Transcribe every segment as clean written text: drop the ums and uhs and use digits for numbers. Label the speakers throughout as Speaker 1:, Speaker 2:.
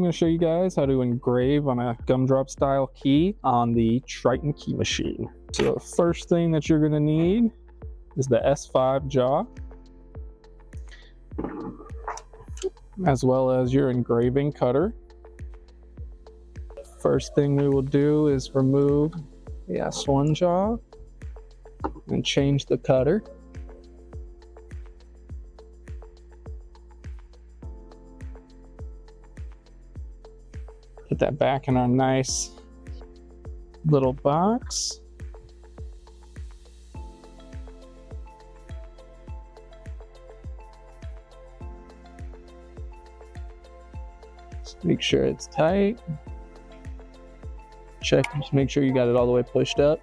Speaker 1: going to show you guys how to engrave on a gumdrop style key on the Triton key machine. So the first thing that you're going to need is the S5 jaw, as well as your engraving cutter. First thing we will do is remove the S1 jaw and change the cutter. Put that back in our nice little box. Just make sure it's tight. Check, just make sure you got it all the way pushed up.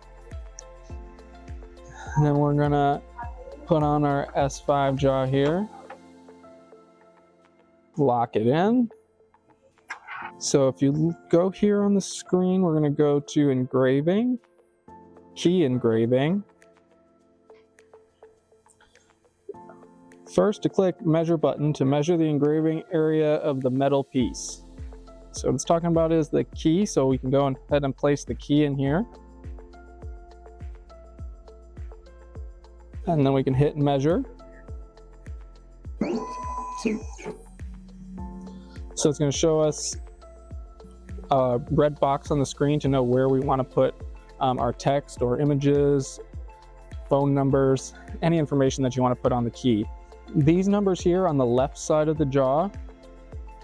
Speaker 1: And then we're gonna put on our S5 jaw here. Lock it in. So if you go here on the screen, we're going to go to engraving, key engraving. First, to click measure button to measure the engraving area of the metal piece. So what it's talking about is the key, so we can go ahead and place the key in here. And then we can hit measure. So it's going to show us a red box on the screen to know where we want to put our text or images, phone numbers, any information that you want to put on the key. These numbers here on the left side of the jaw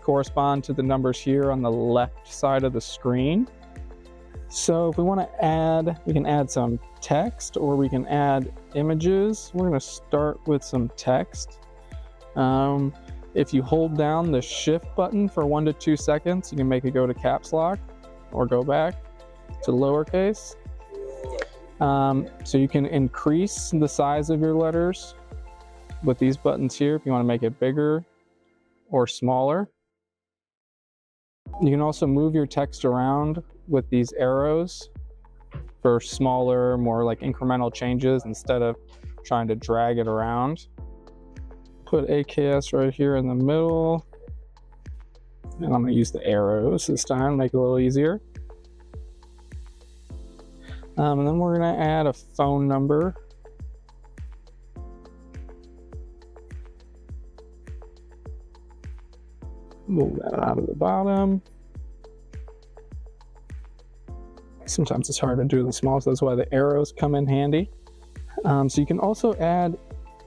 Speaker 1: correspond to the numbers here on the left side of the screen. So if we want to add, we can add some text or we can add images. We're going to start with some text. If you hold down the shift button for 1 to 2 seconds, you can make it go to caps lock or go back to lowercase. So you can increase the size of your letters with these buttons here if you want to make it bigger or smaller. You can also move your text around with these arrows for smaller, more like incremental changes instead of trying to drag it around. Put AKS right here in the middle. And I'm going to use the arrows this time, make it a little easier. And then we're going to add a phone number. Move that out of the bottom. Sometimes it's hard to do the small, so that's why the arrows come in handy. So you can also add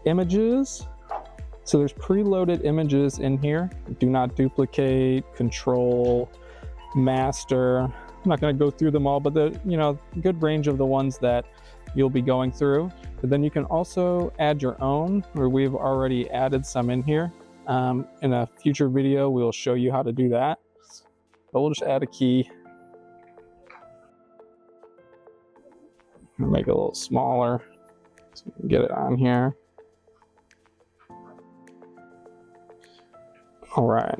Speaker 1: images. So there's preloaded images in here. Do not duplicate, control, master. I'm not going to go through them all, but the good range of the ones that you'll be going through. But then you can also add your own, or we've already added some in here. In a future video, we'll show you how to do that. But we'll just add a key. Make it a little smaller so we can get it on here. All right.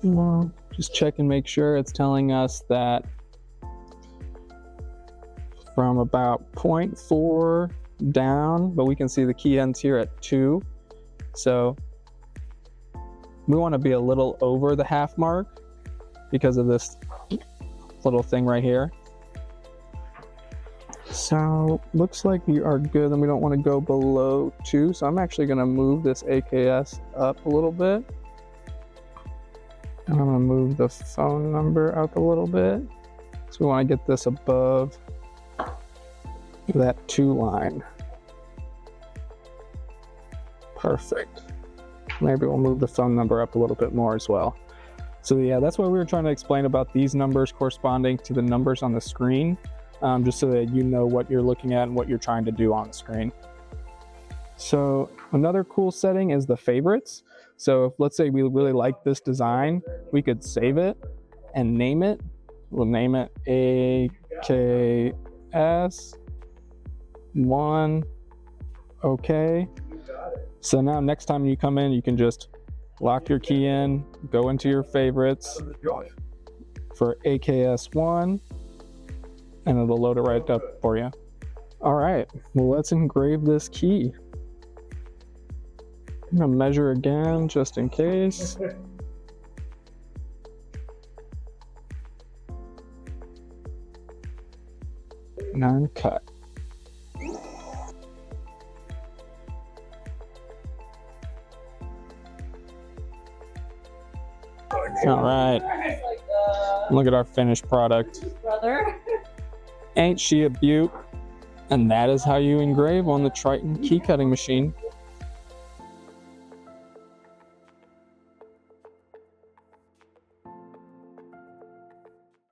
Speaker 1: Well, just check and make sure it's telling us that from about 0.4 down, but we can see the key ends here at 2. So we want to be a little over the half mark because of this little thing right here. So looks like we are good, and we don't want to go below 2. So I'm actually going to move this AKS up a little bit. And I'm going to move the phone number up a little bit. So we want to get this above that 2 line. Perfect. Maybe we'll move the phone number up a little bit more as well. So yeah, that's what we were trying to explain about these numbers corresponding to the numbers on the screen. Just so that you know what you're looking at and what you're trying to do on the screen. So another cool setting is the favorites. So if, let's say we really like this design, we could save it and name it. We'll name it AKS1. Okay. So now next time you come in, you can just lock your key in, go into your favorites for AKS1. And it'll load it right up for you. All right, well, let's engrave this key. I'm gonna measure again, just in case. non-cut. All right, look at our finished product.
Speaker 2: Brother.
Speaker 1: Ain't she a beaut? And that is how you engrave on the Triton key cutting machine.